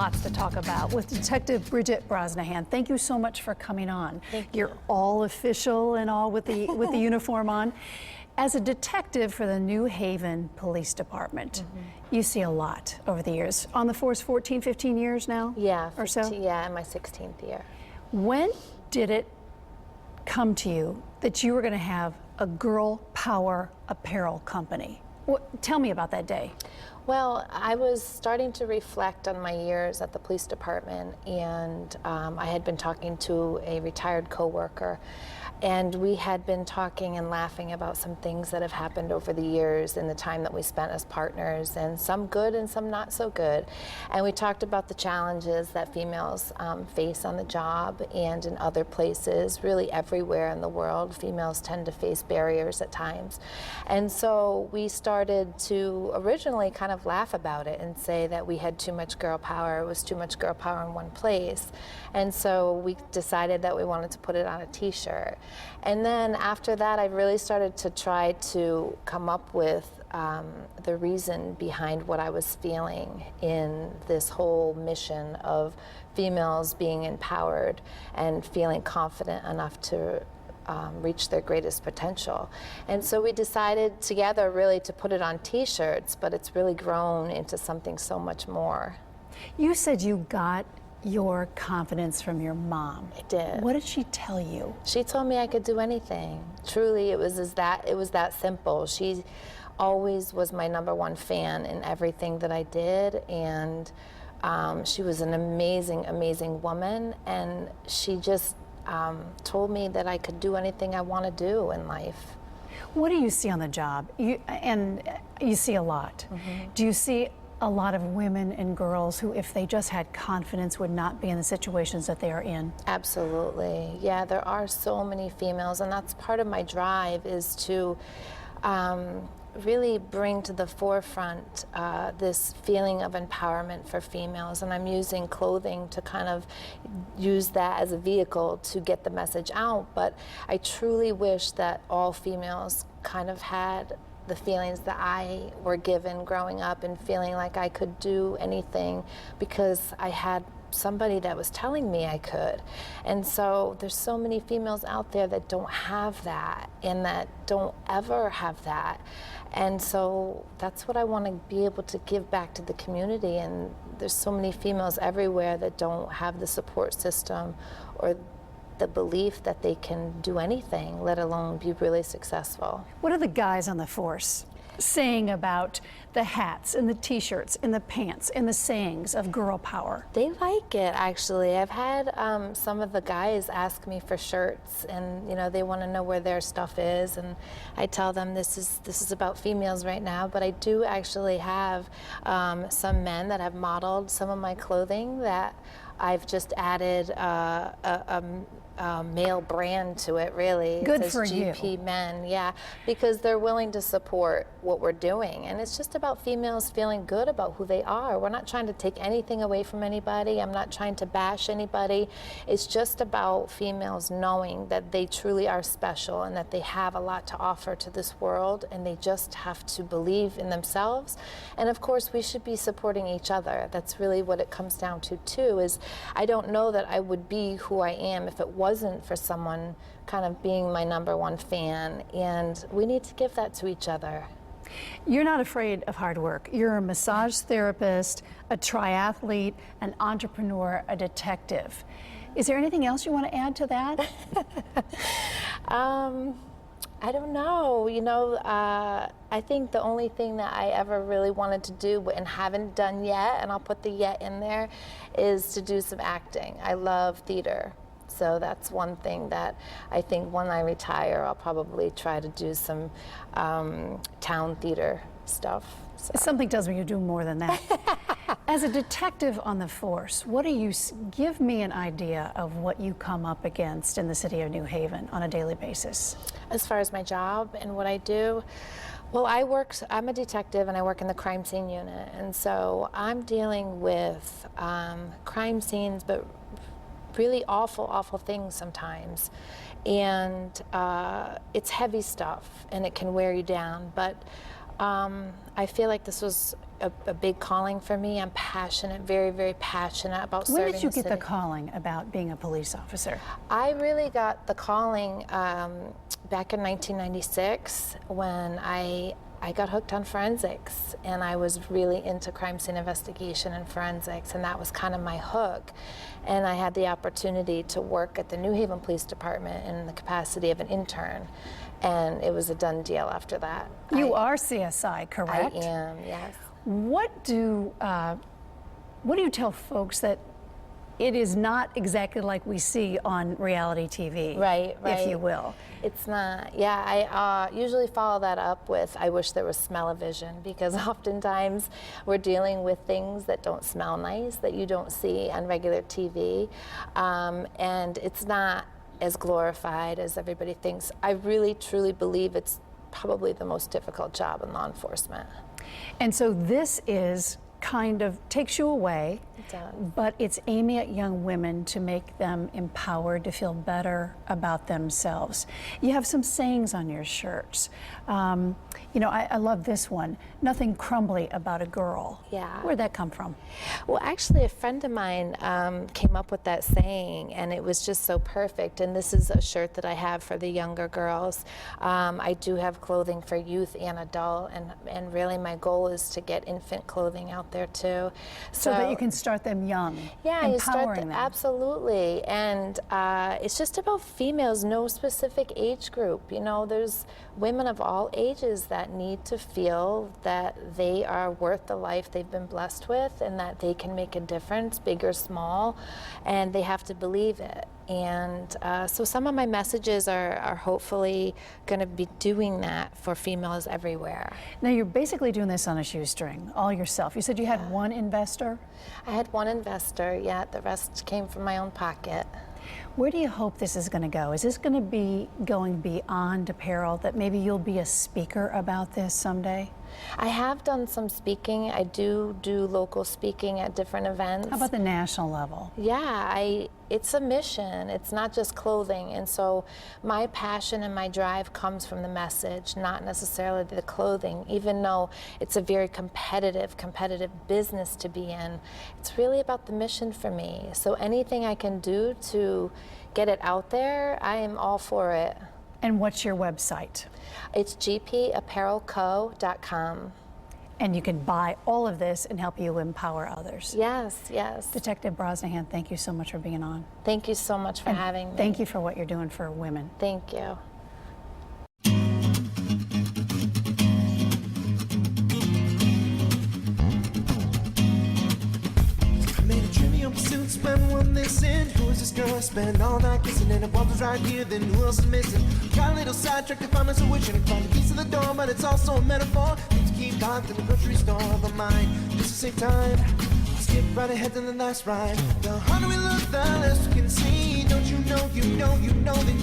lots to talk about with Detective Bridget Brosnahan. Thank you so much for coming on. Thank you. You're all official and all with the uniform on. As a detective for the New Haven Police Department, you see a lot over the years. On the force 14, 15 years now? Yeah, or so? Yeah, in my 16th year. When did it come to you that you were going to have a girl power apparel company? Tell me about that day. Well, I was starting to reflect on my years at the police department, and I had been talking to a retired coworker, and we had been talking and laughing about some things that have happened over the years in the time that we spent as partners, and some good and some not so good. And we talked about the challenges that females face on the job and in other places, really everywhere in the world. Females tend to face barriers at times. And so we started to originally kind of laugh about it and say that we had too much girl power. It was too much girl power in one place. And so we decided that we wanted to put it on a t-shirt. And then after that, I really started to try to come up with the reason behind what I was feeling in this whole mission of females being empowered and feeling confident enough to reach their greatest potential. And so we decided together really to put it on t-shirts, but it's really grown into something so much more. You said you got your confidence from your mom. I did. What did she tell you? She told me I could do anything. Truly, it was that simple. She always was my #1 fan in everything that I did, and she was an amazing, amazing woman, and she just told me that I could do anything I want to do in life. What do you see on the job? You see a lot. Do you see a lot of women and girls who, if they just had confidence, would not be in the situations that they are in? Absolutely. Yeah, there are so many females, and that's part of my drive, is to really bring to the forefront this feeling of empowerment for females. And I'm using clothing to kind of use that as a vehicle to get the message out. But I truly wish that all females kind of had the feelings that I were given growing up, and feeling like I could do anything because I had somebody that was telling me I could. And so there's so many females out there that don't have that, and that don't ever have that. And so that's what I want to be able to give back to the community. And there's so many females everywhere that don't have the support system or the belief that they can do anything, let alone be really successful. What are the guys on the force saying about the hats and the t-shirts and the pants and the sayings of girl power? They like it, actually. I've had some of the guys ask me for shirts, and they want to know where their stuff is, and I tell them this is about females right now. But I do actually have some men that have modeled some of my clothing that I've just added a male brand to it, really. Good it says for GP you. Men, yeah, because they're willing to support what we're doing. And it's just about females feeling good about who they are. We're not trying to take anything away from anybody. I'm not trying to bash anybody. It's just about females knowing that they truly are special and that they have a lot to offer to this world, and they just have to believe in themselves. And of course, we should be supporting each other. That's really what it comes down to, too, is I don't know that I would be who I am if it wasn't for someone kind of being my #1 fan, and we need to give that to each other. You're not afraid of hard work. You're a massage therapist, a triathlete, an entrepreneur, a detective. Is there anything else you want to add to that? I don't know. I think the only thing that I ever really wanted to do and haven't done yet, and I'll put the yet in there, is to do some acting. I love theater. So that's one thing that I think when I retire, I'll probably try to do some town theater stuff. So. Something tells me you do more than that. As a detective on the force, give me an idea of what you come up against in the city of New Haven on a daily basis. As far as my job and what I do, well, I'm a detective, and I work in the crime scene unit. And so I'm dealing with crime scenes, but really awful, awful things sometimes. And it's heavy stuff, and it can wear you down. But I feel like this was a big calling for me. I'm passionate, very, very passionate about serving When did you the get the city. calling about being a police officer? I really got the calling back in 1996 when I got hooked on forensics, and I was really into crime scene investigation and forensics, and that was kind of my hook. And I had the opportunity to work at the New Haven Police Department in the capacity of an intern, and it was a done deal after that. You are CSI, correct? I am, yes. What do you tell folks that it is not exactly like we see on reality TV, Right. if you will? It's not. Yeah, I usually follow that up with, I wish there was smell-o-vision, because oftentimes we're dealing with things that don't smell nice, that you don't see on regular TV, and it's not as glorified as everybody thinks. I really, truly believe it's probably the most difficult job in law enforcement. And so this is kind of takes you away, It does. but it's aiming at young women to make them empowered to feel better about themselves. You have some sayings on your shirts. You know, I love this one, nothing crumbly about a girl. Yeah. Where'd that come from? Well, actually, a friend of mine came up with that saying, and it was just so perfect. And this is a shirt that I have for the younger girls. I do have clothing for youth and adult, and really my goal is to get infant clothing out there too. So that you can start them young, Yeah, you start empowering them. absolutely, and it's just about females, no specific age group. You know, there's women of all ages that need to feel that they are worth the life they've been blessed with, and that they can make a difference, big or small, and they have to believe it. And so some of my messages are hopefully going to be doing that for females everywhere. Now you're basically doing this on a shoestring, all yourself. You said you had one investor. I had one investor, yeah, the rest came from my own pocket. Where do you hope this is going to go? Is this going to be going beyond apparel, that maybe you'll be a speaker about this someday? I have done some speaking. I do local speaking at different events. How about the national level? Yeah, it's a mission. It's not just clothing. And so my passion and my drive comes from the message, not necessarily the clothing. Even though it's a very competitive business to be in, it's really about the mission for me. So anything I can do to get it out there, I am all for it. And what's your website? It's gpapparelco.com. And you can buy all of this and help you empower others. Yes, yes. Detective Brosnahan, thank you so much for being on. Thank you so much for having me. Thank you for what you're doing for women. Thank you. Spend one listen. Who is this girl? Spend all night kissing, and if one was right here, then who else is missing? Got a little sidetracked to find myself wishing to find the keys to the door, but it's also a metaphor. Need to keep locked in the grocery store, but mine just to save time. I'll skip right ahead to the last ride. The harder we look, the less we can see. Don't you know, that